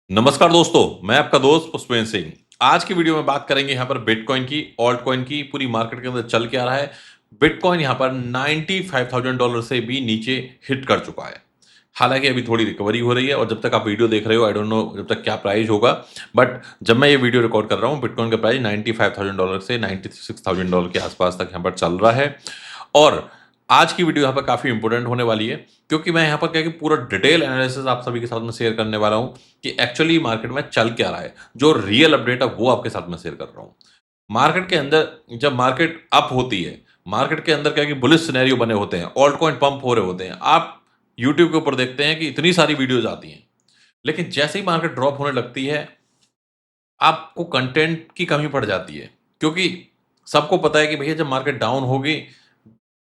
नमस्कार दोस्तों, मैं आपका दोस्त पुष्पेंद्र सिंह। आज की वीडियो में बात करेंगे यहाँ पर बिटकॉइन की, ऑल्ट कॉइन की, पूरी मार्केट के अंदर चल क्या रहा है। बिटकॉइन यहाँ पर $95,000 से भी नीचे हिट कर चुका है। हालांकि अभी थोड़ी रिकवरी हो रही है और जब तक आप वीडियो देख रहे हो, आई डोंट नो जब तक क्या प्राइस होगा, बट जब मैं ये वीडियो रिकॉर्ड कर रहा हूँ, बिटकॉइन का प्राइस $95,000 से $96,000 के आसपास तक यहाँ पर चल रहा है। और आज की वीडियो यहाँ पर काफ़ी इंपॉर्टेंट होने वाली है, क्योंकि मैं यहाँ पर क्या कि पूरा डिटेल एनालिसिस आप सभी के साथ में शेयर करने वाला हूँ कि एक्चुअली मार्केट में चल क्या रहा है। जो रियल अपडेट है वो आपके साथ में शेयर कर रहा हूँ। मार्केट के अंदर जब मार्केट अप होती है, मार्केट के अंदर क्या है कि बुलिश सिनेरियो बने होते हैं, ऑल्ट कॉइन पंप हो रहे होते हैं। आप यूट्यूब के ऊपर देखते हैं कि इतनी सारी वीडियोज़ आती हैं, लेकिन जैसे ही मार्केट ड्रॉप होने लगती है, आपको कंटेंट की कमी पड़ जाती है। क्योंकि सबको पता है कि भैया जब मार्केट डाउन होगी,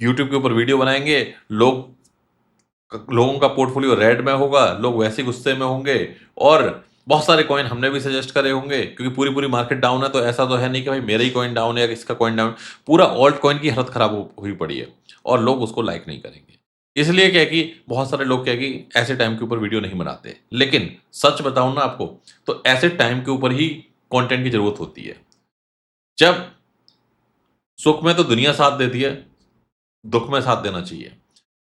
यूट्यूब के ऊपर वीडियो बनाएँगे, लोगों का पोर्टफोलियो रेड में होगा, लोग वैसे ही गुस्से में होंगे और बहुत सारे कॉइन हमने भी सजेस्ट करे होंगे, क्योंकि पूरी मार्केट डाउन है, तो ऐसा तो है नहीं कि भाई मेरा ही कॉइन डाउन है या किसका कॉइन डाउन। पूरा ऑल्ट कॉइन की हालत खराब हुई पड़ी है और लोग उसको लाइक नहीं करेंगे। इसलिए क्या है कि बहुत सारे लोग क्या है कि ऐसे टाइम के ऊपर वीडियो नहीं बनाते। लेकिन सच बताऊं ना आपको, तो ऐसे टाइम के ऊपर ही कंटेंट की जरूरत होती है। जब सुख में तो दुनिया साथ देती है, दुख में साथ देना चाहिए।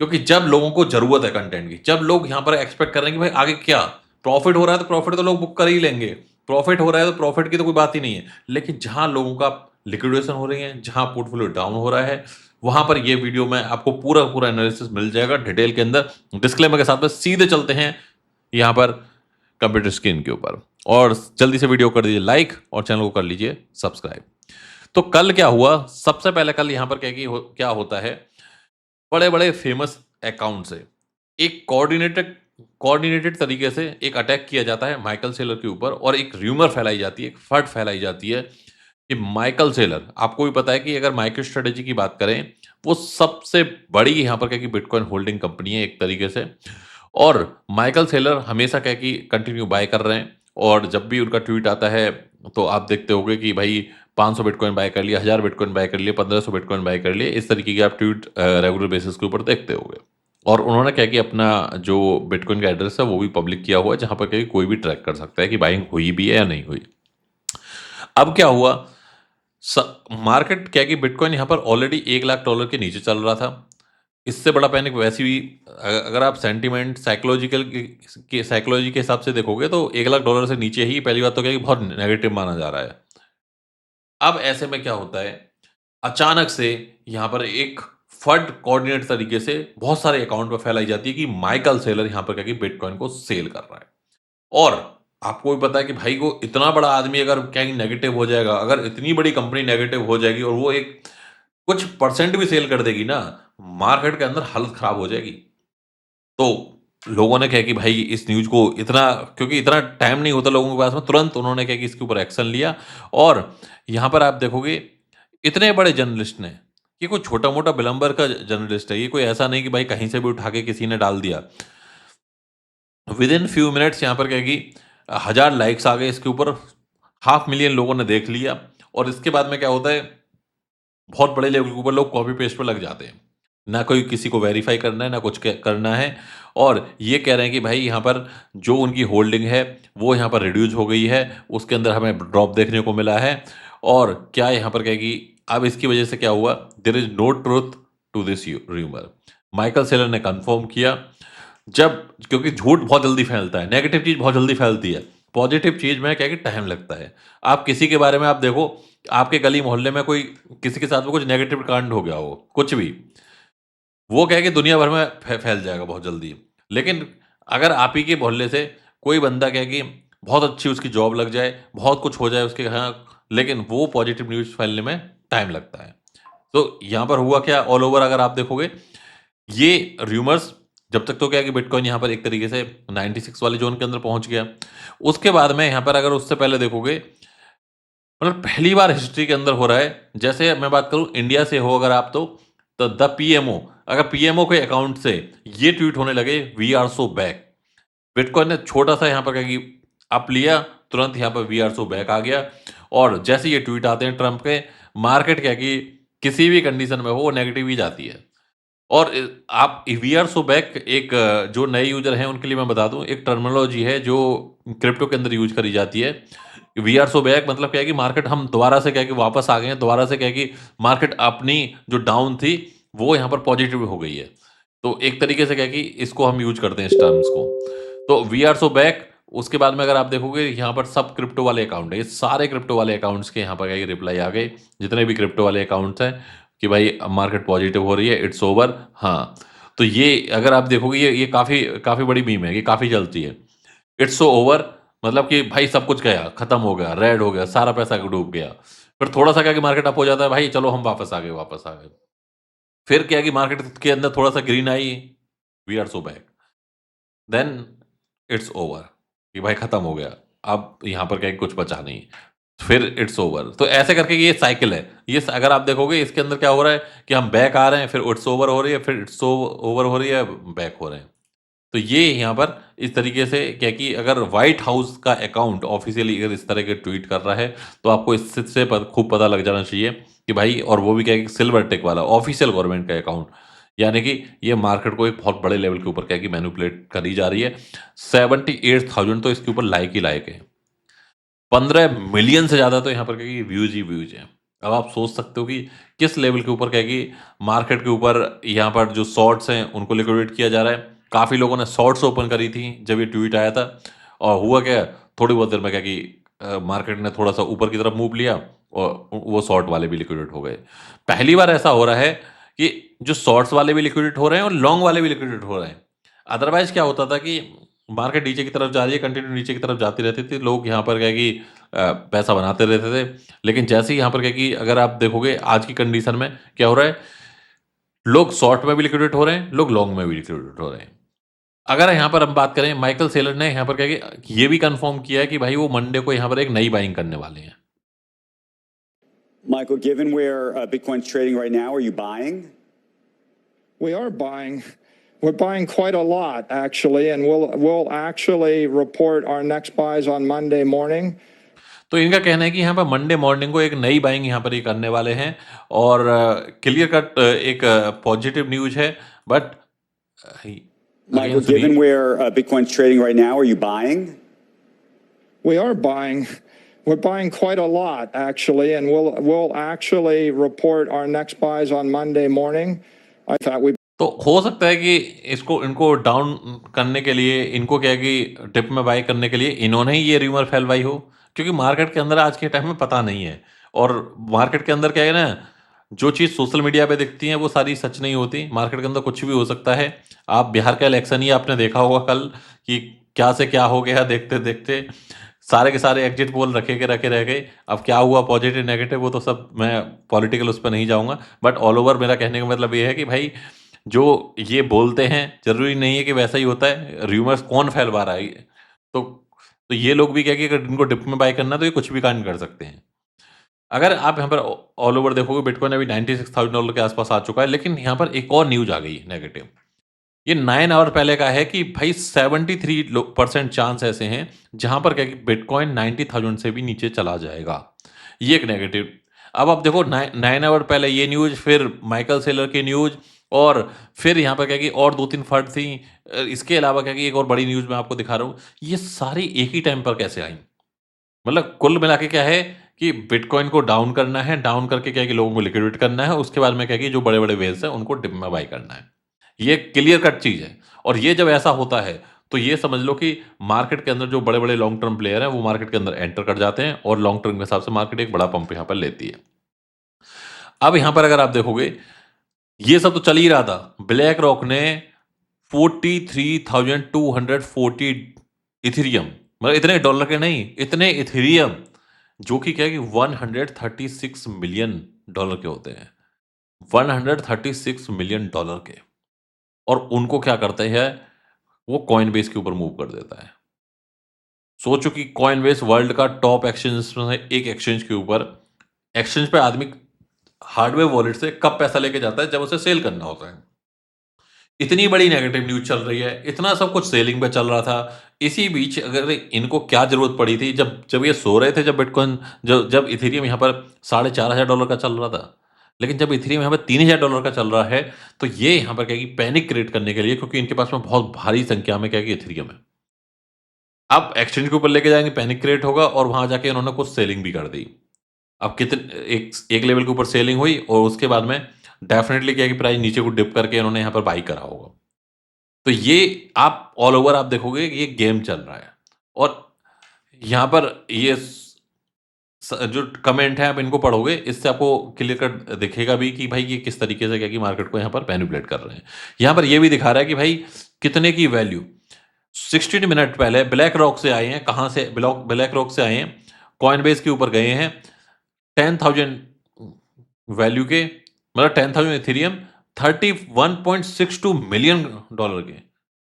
क्योंकि जब लोगों को ज़रूरत है कंटेंट की, जब लोग यहाँ पर एक्सपेक्ट कर रहे हैं कि भाई आगे क्या? प्रॉफ़िट हो रहा है तो प्रॉफ़िट तो लोग बुक कर ही लेंगे। प्रॉफ़िट हो रहा है तो प्रॉफ़िट की तो कोई बात ही नहीं है। लेकिन जहाँ लोगों का लिक्विडेशन हो रही है, जहाँ पोर्टफोलियो डाउन हो रहा है, वहाँ पर ये वीडियो में आपको पूरा एनालिसिस मिल जाएगा डिटेल के अंदर। डिस्क्लेमर के साथ में सीधे चलते हैं यहाँ पर कंप्यूटर स्क्रीन के ऊपर। और जल्दी से वीडियो कर दीजिए लाइक और चैनल को कर लीजिए सब्सक्राइब। तो कल क्या हुआ? सबसे पहले कल यहाँ पर क्या होता है, बड़े-बड़े फेमस अकाउंट से एक कोऑर्डिनेटेड तरीके से एक अटैक किया जाता है माइकल सेलर के ऊपर और एक र्यूमर फैलाई जाती है, एक फट फैलाई जाती है कि माइकल सेलर, आपको भी पता है कि अगर माइक्रो स्ट्रेटेजी की बात करें, वो सबसे बड़ी यहाँ पर क्या कि बिटकॉइन होल्डिंग कंपनी है एक तरीके से। और माइकल सेलर हमेशा क्या कि कंटिन्यू बाय कर रहे हैं और जब भी उनका ट्वीट आता है, तो आप देखते होंगे कि भाई 500 बिटकॉइन बाय कर लिया, 1000 बिटकॉइन बाय कर लिए, 1500 बिटकॉइन बाय कर लिए, इस तरीके के आप ट्वीट रेगुलर बेसिस के ऊपर देखते होंगे। और उन्होंने क्या कि अपना जो बिटकॉइन का एड्रेस है वो भी पब्लिक किया हुआ है, जहाँ पर क्या कि कोई भी ट्रैक कर सकता है कि बाइंग हुई भी है या नहीं हुई। अब क्या हुआ? मार्केट क्या कि बिटकॉइन यहाँ पर ऑलरेडी $1,00,000 के नीचे चल रहा था। इससे बड़ा पैनिक वैसे भी अगर आप सेंटिमेंट साइकोलॉजी के हिसाब से देखोगे, तो $1,00,000 से नीचे ही पहली बात तो क्या है कि बहुत नेगेटिव माना जा रहा है। अब ऐसे में क्या होता है, अचानक से यहाँ पर एक फंड कोऑर्डिनेट तरीके से बहुत सारे अकाउंट में फैलाई जाती है कि माइकल सेलर यहाँ पर क्या कि बिटकॉइन को सेल कर रहा है। और आपको भी पता है कि भाई वो इतना बड़ा आदमी अगर क्या नेगेटिव हो जाएगा, अगर इतनी बड़ी कंपनी नेगेटिव हो जाएगी और वो एक कुछ परसेंट भी सेल कर देगी ना, मार्केट के अंदर हालत खराब हो जाएगी। तो लोगों ने क्या कि भाई इस न्यूज़ को इतना, क्योंकि इतना टाइम नहीं होता लोगों के पास में, तुरंत उन्होंने क्या कि इसके ऊपर एक्शन लिया। और यहाँ पर आप देखोगे, इतने बड़े जर्नलिस्ट ने, ये कोई छोटा-मोटा बिलंबर का जर्नलिस्ट है, ये कोई ऐसा नहीं कि भाई कहीं से भी उठा के किसी ने डाल दिया। विदिन फ्यू मिनट्स यहाँ पर क्या है कि 1000 लाइक्स आ गए इसके ऊपर, 500,000 लोगों ने देख लिया। और इसके बाद में क्या होता है, बहुत बड़े लेवल के ऊपर लोग कॉपी पेस्ट पे लग जाते हैं। ना कोई किसी को वेरीफाई करना है, ना कुछ करना है। और ये कह रहे हैं कि भाई यहाँ पर जो उनकी होल्डिंग है, वो यहाँ पर रिड्यूस हो गई है, उसके अंदर हमें ड्रॉप देखने को मिला है। और क्या यहाँ पर क्या है कि अब इसकी वजह से क्या हुआ, there is no truth to this rumour. Michael Saylor ने कंफर्म किया। जब, क्योंकि झूठ बहुत जल्दी फैलता है, नेगेटिव चीज़ बहुत जल्दी फैलती है, पॉजिटिव चीज़ में क्या है कि टाइम लगता है। आप किसी के बारे में आप देखो, आपके गली मोहल्ले में कोई किसी के साथ में कुछ नेगेटिव कांड हो गया हो, कुछ भी, वो क्या है कि दुनिया भर में फैल जाएगा बहुत जल्दी। लेकिन अगर आप ही के मोहल्ले से कोई बंदा क्या है कि बहुत अच्छी उसकी जॉब लग जाए, बहुत कुछ हो जाए उसके यहाँ, लेकिन वो पॉजिटिव न्यूज़ फैलने में टाइम लगता है। तो यहाँ पर हुआ क्या, ऑल ओवर अगर आप देखोगे, ये र्यूमर्स जब तक तो क्या है कि बिटकॉइन यहाँ पर एक तरीके से 96 वाले ज़ोन के अंदर पहुँच गया। उसके बाद में यहाँ पर अगर उससे पहले देखोगे, मतलब पहली बार हिस्ट्री के अंदर हो रहा है, जैसे मैं बात करूँ इंडिया से हो अगर आप, तो द पीएमओ, अगर पीएमओ के अकाउंट से ये ट्वीट होने लगे, we are so back. Bitcoin ने छोटा-सा यहाँ पर क्या कि अप लिया, तुरंत यहाँ पर वी आर सो बैक आ गया। और जैसे ये ट्वीट आते हैं ट्रंप के, मार्केट क्या कि किसी भी कंडीशन में हो वो नेगेटिव ही जाती है। और आप वी आर सो बैक एक जो नए यूज़र हैं उनके लिए मैं बता दूँ, एक टर्मिनोलॉजी है जो क्रिप्टो के अंदर यूज़ करी जाती है। वी आर सो बैक मतलब क्या है कि मार्केट हम दोबारा से क्या है कि वापस आ गए हैं, दोबारा से क्या है कि मार्केट अपनी जो डाउन थी, वो यहाँ पर पॉजिटिव हो गई है। तो एक तरीके से क्या है कि इसको हम यूज़ करते हैं इस टर्म्स को। तो वी आर सो बैक उसके बाद में अगर आप देखोगे यहाँ पर सब क्रिप्टो वाले अकाउंट है, ये सारे क्रिप्टो वाले अकाउंट्स के यहाँ पर क्या है कि रिप्लाई आ गए, जितने भी क्रिप्टो वाले अकाउंट्स हैं कि भाई मार्केट पॉजिटिव हो रही है, इट्स ओवर। हाँ, तो ये अगर आप देखोगे ये काफ़ी काफ़ी बड़ी मीम है, ये काफ़ी चलती है। इट्स सो ओवर मतलब कि भाई सब कुछ गया, खत्म हो गया, रेड हो गया, सारा पैसा डूब गया। फिर थोड़ा-सा क्या है कि मार्केट अप हो जाता है, भाई चलो हम वापस आ गए, वापस आ गए। फिर क्या है कि मार्केट के अंदर थोड़ा-सा ग्रीन आई, we are so back. Then it's over कि भाई खत्म हो गया। अब यहाँ पर क्या है कुछ बचा नहीं। फिर इट्स ओवर। तो ऐसे करके ये साइकिल है। ये अगर आप देखोगे इसके अंदर क्या हो रहा है कि हम बैक आ रहे हैं, फिर इट्स ओवर हो रही है, फिर इट्स ओवर हो रही है, बैक हो रहे हैं। तो ये यहाँ पर इस तरीके से क्या कि अगर व्हाइट हाउस का अकाउंट ऑफिशियली अगर इस तरह के ट्वीट कर रहा है, तो आपको इससे खूब पता लग जाना चाहिए कि भाई और वो भी क्या है कि सिल्वर टिक वाला ऑफिशियल गवर्नमेंट का अकाउंट। यानी कि ये मार्केट को एक बहुत बड़े लेवल के ऊपर क्या है कि मैनिपुलेट करी जा रही है। 78,000 तो इसके ऊपर लाइक ही लाइक है। 15 मिलियन से ज़्यादा तो यहाँ पर क्या है कि व्यूज़ ही व्यूज़ हैं। अब आप सोच सकते हो कि किस लेवल के ऊपर क्या है कि मार्केट के ऊपर यहाँ पर जो शॉर्ट्स हैं, उनको लिक्विडेट किया जा रहा है। काफ़ी लोगों ने शॉर्ट्स ओपन करी थी जब ये ट्वीट आया था और हुआ क्या, थोड़ी बहुत देर में क्या कि मार्केट ने थोड़ा-सा ऊपर की तरफ मूव लिया और वो शॉर्ट वाले भी लिक्विडेट हो गए। पहली बार ऐसा हो रहा है कि जो शॉर्ट्स वाले भी लिक्विडेट हो रहे हैं और लॉन्ग वाले भी लिक्विडेट हो रहे हैं। अदरवाइज़ क्या होता था कि मार्केट नीचे की तरफ जा रही है, कंटिन्यू नीचे की तरफ जाती रहती थी। लोग यहाँ पर क्या है कि पैसा बनाते रहते थे। लेकिन जैसे ही यहाँ पर क्या है कि अगर आप देखोगे आज की कंडीशन में क्या हो रहा है, लोग शॉर्ट में भी लिक्विडेट हो रहे हैं, लोग लॉन्ग में भी लिक्विडेट हो रहे हैं। अगर यहाँ पर हम बात करें, माइकल सेलर ने यहाँ पर क्या है कि ये भी कन्फर्म किया है कि भाई वो मंडे को यहाँ पर एक नई बाइंग करने वाले हैं। Michael, given where Bitcoin's trading right now, are you buying? We are buying. We're buying quite a lot, actually, and we'll actually report our next buys on Monday morning. तो इनका कहना है कि यहाँ पर मंडे मॉर्निंग को एक नई बाइंग यहाँ पर ये करने वाले हैं और क्लियर कट एक पॉजिटिव न्यूज़ है, but Michael, given where Bitcoin's trading right now, are you buying? We are buying. We're buying quite a lot, actually, and we'll actually report our next buys on Monday morning. I thought we. तो हो सकता है कि इनको down करने के लिए इनको क्या है कि डिप में बाय करने के लिए इन्होंने ही ये रूमर फैलवाई हो, क्योंकि मार्केट के अंदर आज के टाइम में पता नहीं है और मार्केट के अंदर क्या है ना, जो चीज़ सोशल मीडिया पे दिखती है वो सारी सच नहीं होती। मार्केट के अंदर कुछ भी हो सकता है। आप बिहार का इलेक्शन ही आपने देखा होगा कल कि क्या से क्या हो गया, देखते देखते सारे के सारे एग्जिट पोल रखे के रखे रह गए। अब क्या हुआ पॉजिटिव नेगेटिव वो तो सब मैं पॉलिटिकल उस पर नहीं जाऊंगा, बट ऑल ओवर मेरा कहने का मतलब ये है कि भाई जो ये बोलते हैं ज़रूरी नहीं है कि वैसा ही होता है। रूमर्स कौन फैलवा रहा है? तो ये लोग भी क्या है कि अगर इनको डिप में बाय करना है तो ये कुछ भी कांड कर सकते हैं। अगर आप यहाँ पर ऑल ओवर देखोगे, बिटकॉइन अभी $96,000 के आसपास आ चुका है, लेकिन यहाँ पर एक और न्यूज़ आ गई है नेगेटिव। ये 9 आवर पहले का है कि भाई 73% चांस ऐसे हैं जहाँ पर क्या है कि बिटकॉइन 90,000 से भी नीचे चला जाएगा। ये एक नेगेटिव। अब आप देखो 9 आवर पहले ये न्यूज़, फिर माइकल सेलर की न्यूज़ और फिर यहाँ पर क्या है कि और 2-3 फर्द थी। इसके अलावा क्या है कि एक और बड़ी न्यूज़ मैं आपको दिखा रहा हूँ। ये सारी एक ही टाइम पर कैसे आई? मतलब कुल मिला के क्या है कि बिटकॉइन को डाउन करना है, डाउन करके क्या है कि लोगों को लिक्विडेट करना है, उसके बाद में क्या है कि जो बड़े-बड़े व्हेल्स हैं उनको डिप में बाय करना है। ये क्लियर कट चीज़ है और ये जब ऐसा होता है, तो ये समझ लो कि मार्केट के अंदर जो बड़े-बड़े लॉन्ग टर्म प्लेयर हैं, वो मार्केट के अंदर एंटर कर जाते हैं और लॉन्ग टर्म के हिसाब से मार्केट एक बड़ा पंप यहाँ पर लेती है। अब यहाँ पर अगर आप देखोगे, ये सब तो चल ही रहा था। ब्लैक रॉक ने 43,240 इथेरियम, मतलब इतने डॉलर के नहीं, इतने इथेरियम, जो कि क्या है कि $136 मिलियन के होते हैं। $136 मिलियन के। और उनको क्या करते हैं, वो कॉइनबेस के ऊपर मूव कर देता है। सोचो कि कॉइनबेस वर्ल्ड का टॉप एक्सचेंज में से एक एक्सचेंज के ऊपर, एक्सचेंज पे आदमी हार्डवेयर वॉलेट से कब पैसा लेके जाता है, जब उसे सेल करना होता है। इतनी बड़ी नेगेटिव न्यूज़ चल रही है, इतना सब कुछ सेलिंग पे चल रहा था। इसी बीच अगर इनको क्या ज़रूरत पड़ी थी, जब जब ये सो रहे थे, जब बिटकॉइन जब इथेरियम यहाँ पर $4,500 का चल रहा था, लेकिन जब इथेरियम यहाँ पर $3000 का चल रहा है, तो ये यहाँ पर क्या है कि पैनिक क्रिएट करने के लिए, क्योंकि इनके पास में बहुत भारी संख्या में क्या है कि इथेरियम है। अब एक्सचेंज के ऊपर लेके जाएँगे, पैनिक क्रिएट होगा और वहाँ जाके इन्होंने कुछ सेलिंग भी कर दी। अब एक लेवल के ऊपर सेलिंग हुई और उसके बाद में डेफिनिटली क्या है कि प्राइस नीचे को डिप करके इन्होंने यहाँ पर बाई करा होगा। तो ये आप ऑल ओवर आप देखोगे कि ये गेम चल रहा है और यहाँ पर ये जो कमेंट है आप इनको पढ़ोगे, इससे आपको क्लियर कट दिखेगा भी कि भाई ये किस तरीके से क्या कि मार्केट को यहाँ पर मैनिपुलेट कर रहे हैं। यहाँ पर ये भी दिखा रहा है कि भाई कितने की वैल्यू 16 मिनट पहले ब्लैक रॉक से आए हैं। कहाँ से? ब्लैक रॉक से आए हैं, कॉइनबेस के ऊपर गए हैं 10,000 वैल्यू के, मतलब 10,000 इथेरियम 31.62 मिलियन डॉलर के।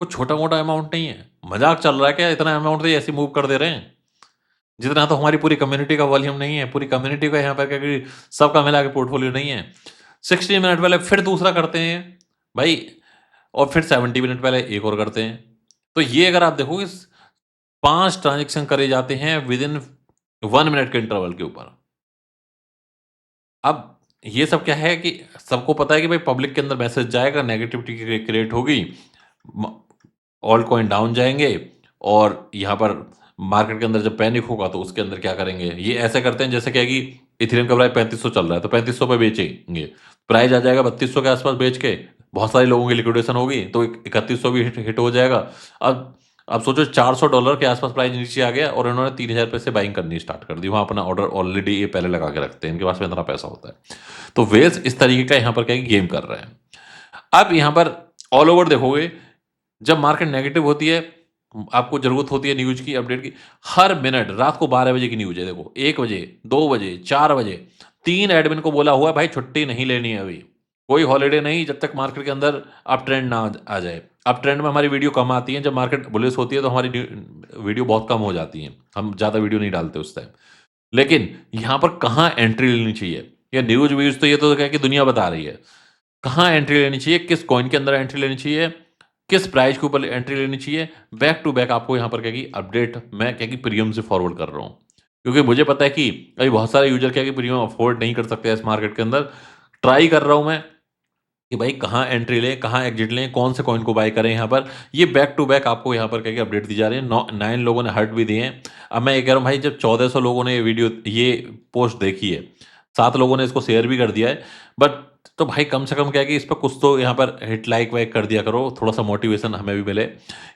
कुछ छोटा मोटा अमाउंट नहीं है। मजाक चल रहा है क्या? इतना अमाउंट तो ये ऐसे मूव कर दे रहे हैं। जितना तो हमारी पूरी कम्युनिटी का वॉल्यूम नहीं है। पूरी कम्युनिटी का यहाँ पर क्या कि सबका मिला के पोर्टफोलियो नहीं है। 60 मिनट पहले फिर दूसरा करते हैं भाई, और फिर 70 मिनट पहले एक और करते हैं। तो ये अगर आप देखोगे 5 ट्रांजेक्शन करे जाते हैं विद इन 1 मिनट के इंटरवल के ऊपर। अब ये सब क्या है कि सबको पता है कि भाई पब्लिक के अंदर मैसेज जाएगा, नेगेटिविटी क्रिएट होगी, ऑल्ट कॉइन डाउन जाएंगे और यहाँ पर मार्केट के अंदर जब पैनिक होगा तो उसके अंदर क्या करेंगे, ये ऐसे करते हैं जैसे क्या है कि इथेरियम का प्राइस 3500 चल रहा है तो 3500 पे बेचेंगे, प्राइस आ जाएगा 3200 के आसपास बेच के, बहुत सारे लोगों की लिक्विडेशन होगी तो 3100 भी हिट हो जाएगा। अब सोचो $400 के आसपास प्राइस नीचे आ गया और इन्होंने 3000 रुपये से बाइंग करनी स्टार्ट कर दी। वहाँ अपना ऑर्डर ऑलरेडी ये पहले लगा के रखते हैं, इनके पास में इतना पैसा होता है। तो वेल्स इस तरीके का यहाँ पर क्या गेम कर रहे हैं। अब यहाँ पर ऑल ओवर देखोगे, जब मार्केट नेगेटिव होती है आपको जरूरत होती है न्यूज की, अपडेट की। हर मिनट रात को 12 बजे की न्यूज है, देखो 1 बजे, 2 बजे, 4 बजे 3 एडमिन को बोला हुआ है भाई छुट्टी नहीं लेनी है अभी, कोई हॉलीडे नहीं जब तक मार्केट के अंदर अप ट्रेंड ना आ जाए। अप ट्रेंड में हमारी वीडियो कम आती है, जब मार्केट बुलिश होती है तो हमारी वीडियो बहुत कम हो जाती है, हम ज़्यादा वीडियो नहीं डालते उस टाइम। लेकिन यहाँ पर कहाँ एंट्री लेनी चाहिए, या न्यूज व्यूज तो ये तो क्या कि दुनिया बता रही है, कहाँ एंट्री लेनी चाहिए, किस कॉइन के अंदर एंट्री लेनी चाहिए, किस प्राइस के ऊपर एंट्री लेनी चाहिए। बैक टू बैक आपको यहाँ पर क्या कि अपडेट मैं क्या कि प्रीमियम से फॉरवर्ड कर रहा हूँ, क्योंकि मुझे पता है कि अभी बहुत सारे यूजर क्या कि प्रीमियम अफोर्ड नहीं कर सकते इस मार्केट के अंदर। ट्राई कर रहा हूँ मैं कि भाई कहाँ एंट्री लें, कहाँ एग्जिट लें, कौन से कॉइन को बाय करें। यहाँ पर ये बैक टू बैक आपको यहाँ पर क्या कि अपडेट दी जा रही है। 9 लोगों ने हर्ट भी दिए हैं। अब मैं ये कह रहा हूँ भाई, जब 1400 लोगों ने ये पोस्ट देखी है, 7 लोगों ने इसको शेयर भी कर दिया है, बट तो भाई कम से कम क्या है कि इस पर कुछ तो यहाँ पर हिट लाइक वाइक कर दिया करो, थोड़ा सा मोटिवेशन हमें भी मिले।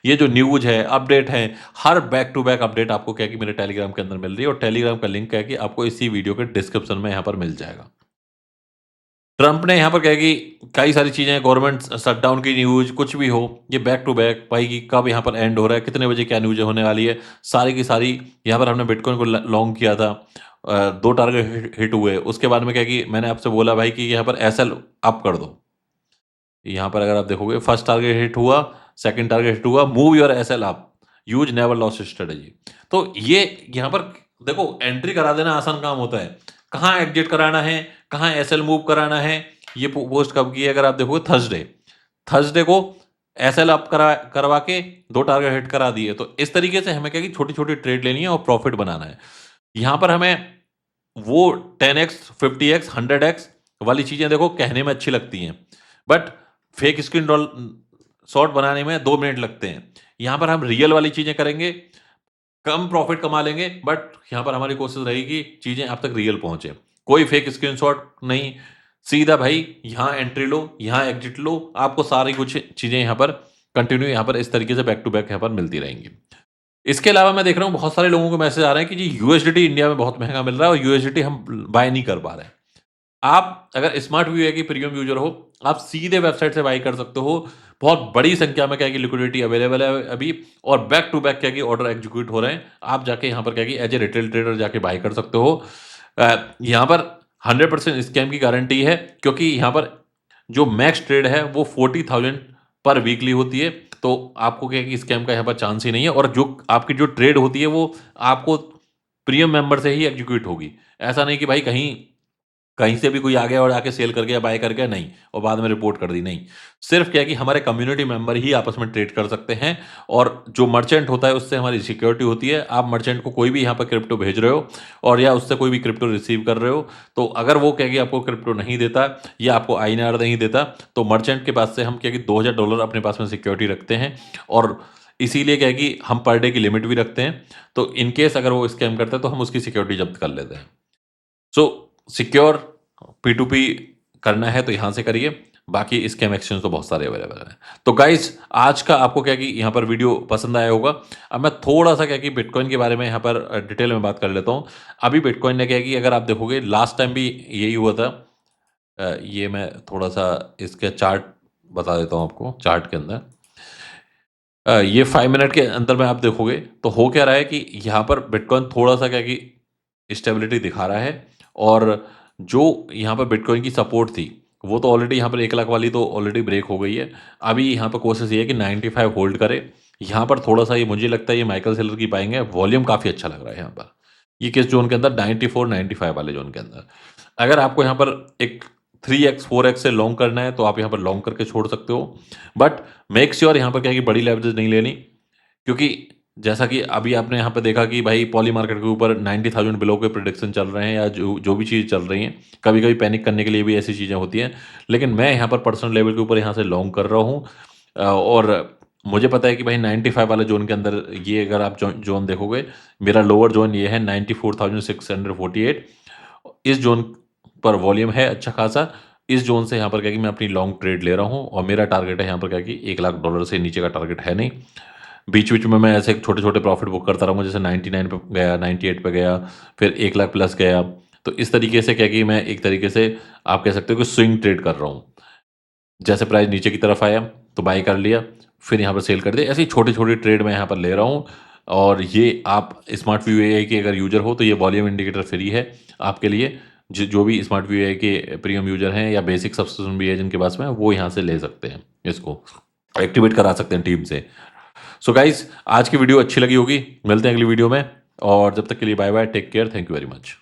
ये जो न्यूज है, अपडेट है, हर बैक टू बैक अपडेट आपको क्या है कि मेरे टेलीग्राम के अंदर मिल रही है, और टेलीग्राम का लिंक क्या है कि आपको इसी वीडियो के डिस्क्रिप्शन में यहाँ पर मिल जाएगा। ट्रंप ने यहाँ पर क्या है कि कई सारी चीज़ें, गवर्नमेंट शटडाउन की न्यूज़, कुछ भी हो, ये बैक टू बैक भाई कि कब यहाँ पर एंड हो रहा है, कितने बजे क्या न्यूज़ होने वाली है, सारी की सारी। यहाँ पर हमने बिटकॉइन को लॉन्ग किया था, 2 टारगेट हिट हुए। उसके बाद में क्या कि मैंने आपसे बोला भाई कि यहाँ पर एसएल अप कर दो। यहाँ पर अगर आप देखोगे फर्स्ट टारगेट हिट हुआ, सेकंड टारगेट हिट हुआ, move your SL up, use never loss strategy. तो ये यहाँ पर देखो, एंट्री करा देना आसान काम होता है, कहाँ एग्जिट कराना है, कहाँ एसएल मूव कराना है। ये पोस्ट कब की है अगर आप देखोगे, थर्सडे को एसएल अप करवा के 2 टारगेट हिट करा दिए। तो इस तरीके से हमें क्या कि छोटी छोटी ट्रेड लेनी है और प्रॉफिट बनाना है। यहाँ पर हमें वो 10x 50x 100x वाली चीजें देखो कहने में अच्छी लगती हैं, बट फेक स्क्रीन शॉट बनाने में 2 मिनट लगते हैं। यहाँ पर हम रियल वाली चीजें करेंगे, कम प्रॉफिट कमा लेंगे, बट यहाँ पर हमारी कोशिश रहेगी चीजें आप तक रियल पहुंचे। कोई फेक स्क्रीनशॉट नहीं, सीधा भाई यहाँ एंट्री लो, यहाँ एग्जिट लो, आपको सारी कुछ चीजें यहाँ पर कंटिन्यू यहाँ पर इस तरीके से बैक टू बैक यहाँ पर मिलती रहेंगी। इसके अलावा मैं देख रहा हूँ बहुत सारे लोगों को मैसेज आ रहे हैं कि जी यूएसडीटी इंडिया में बहुत महंगा मिल रहा है और यूएसडीटी हम बाय नहीं कर पा रहे हैं। आप अगर स्मार्ट व्यू है कि प्रीमियम यूजर हो, आप सीधे वेबसाइट से बाय कर सकते हो। बहुत बड़ी संख्या में क्या है कि लिक्विडिटी अवेलेबल है अभी, और बैक टू बैक क्या है कि ऑर्डर एग्जीक्यूट हो रहे हैं। आप जाके यहाँ पर क्या है कि एज ए रिटेल ट्रेडर जाके बाय कर सकते हो। यहाँ पर 100% स्कैम की गारंटी है, क्योंकि यहाँ पर जो मैक्स ट्रेड है वो 40,000 पर वीकली होती है। तो आपको क्या है कि स्कैम का यहाँ पर चांस ही नहीं है, और जो आपकी जो ट्रेड होती है वो आपको प्रीमियम मेंबर से ही एग्जीक्यूट होगी। ऐसा नहीं कि भाई कहीं कहीं से भी कोई आ गया और आके सेल कर गया, बाय कर गया, नहीं, और बाद में रिपोर्ट कर दी, नहीं। सिर्फ क्या है कि हमारे कम्युनिटी मेंबर ही आपस में ट्रेड कर सकते हैं, और जो मर्चेंट होता है उससे हमारी सिक्योरिटी होती है। आप मर्चेंट को कोई भी यहाँ पर क्रिप्टो भेज रहे हो और या उससे कोई भी क्रिप्टो रिसीव कर रहे हो, तो अगर वो क्या कि आपको क्रिप्टो नहीं देता या आपको आईएनआर नहीं देता, तो मर्चेंट के पास से हम क्या कि $2000 अपने पास में सिक्योरिटी रखते हैं, और इसीलिए क्या है कि हम पर डे की लिमिट भी रखते हैं। तो इन केस अगर वो स्कैम करता है तो हम उसकी सिक्योरिटी जब्त कर लेते हैं। सो सिक्योर P2P करना है तो यहाँ से करिए, बाकी स्कैम एक्सचेंज तो बहुत सारे अवेलेबल हैं। तो गाइस, आज का आपको क्या कि यहाँ पर वीडियो पसंद आया होगा। अब मैं थोड़ा सा क्या कि बिटकॉइन के बारे में यहाँ पर डिटेल में बात कर लेता हूँ। अभी बिटकॉइन ने क्या है कि अगर आप देखोगे लास्ट टाइम भी यही हुआ था। ये मैं थोड़ा सा इसके चार्ट बता देता हूँ आपको। चार्ट के अंदर ये 5 मिनट के अंदर में आप देखोगे तो हो क्या रहा है कि यहाँ पर बिटकॉइन थोड़ा सा क्या कि स्टेबिलिटी दिखा रहा है, और जो यहाँ पर बिटकॉइन की सपोर्ट थी वो तो ऑलरेडी यहाँ पर 1 लाख वाली तो ऑलरेडी ब्रेक हो गई है। अभी यहाँ पर कोशिश ये है कि 95 होल्ड करे। यहाँ पर थोड़ा सा ये मुझे लगता है ये माइकल सेलर की पाएंगे। वॉल्यूम काफ़ी अच्छा लग रहा है यहाँ पर, ये किस जोन के अंदर, 94 95 वाले जोन के अंदर। अगर आपको यहाँ पर एक 3x 4x से लॉन्ग करना है तो आप यहाँ पर लॉन्ग करके छोड़ सकते हो, बट मेक श्योर यहाँ पर क्या है कि बड़ी लेवरेज नहीं लेनी, क्योंकि जैसा कि अभी आपने यहाँ पे देखा कि भाई पॉली मार्केट के ऊपर 90,000 बिलो के प्रेडिक्शन चल रहे हैं, या जो भी चीज़ चल रही हैं, कभी कभी पैनिक करने के लिए भी ऐसी चीज़ें होती हैं। लेकिन मैं यहाँ पर पर्सनल लेवल के ऊपर यहाँ से लॉन्ग कर रहा हूँ, और मुझे पता है कि भाई 95 वाले जोन के अंदर ये अगर आप जोन देखोगे, मेरा लोअर जोन ये है 94,648। इस जोन पर वॉल्यूम है अच्छा खासा। इस जोन से यहाँ पर क्या कि मैं अपनी लॉन्ग ट्रेड ले रहा हूँ, और मेरा टारगेट है यहाँ पर क्या कि $1 लाख से नीचे का टारगेट है नहीं। बीच-बीच में मैं ऐसे छोटे-छोटे प्रॉफिट बुक करता रहूँगा, जैसे 99 पे गया, 98 पे गया, फिर 1 लाख प्लस गया। तो इस तरीके से क्या कि मैं एक तरीके से आप कह सकते हो कि स्विंग ट्रेड कर रहा हूँ। जैसे प्राइस नीचे की तरफ आया तो बाय कर लिया, फिर यहाँ पर सेल कर दिया। ऐसी छोटी-छोटी ट्रेड मैं यहाँ पर ले रहा हूँ, और ये आप स्मार्ट व्यू एआई के अगर यूज़र हो तो ये वॉल्यूम इंडिकेटर फ्री है आपके लिए। जो भी स्मार्ट व्यू एआई के प्रीमियम यूज़र हैं या बेसिक सब्सक्रिप्शन भी है जिनके पास में, वो यहाँ से ले सकते हैं, इसको एक्टिवेट करा सकते हैं टीम से। सो गाइज, आज की वीडियो अच्छी लगी होगी। मिलते हैं अगली वीडियो में, और जब तक के लिए bye bye, take care, thank you very much.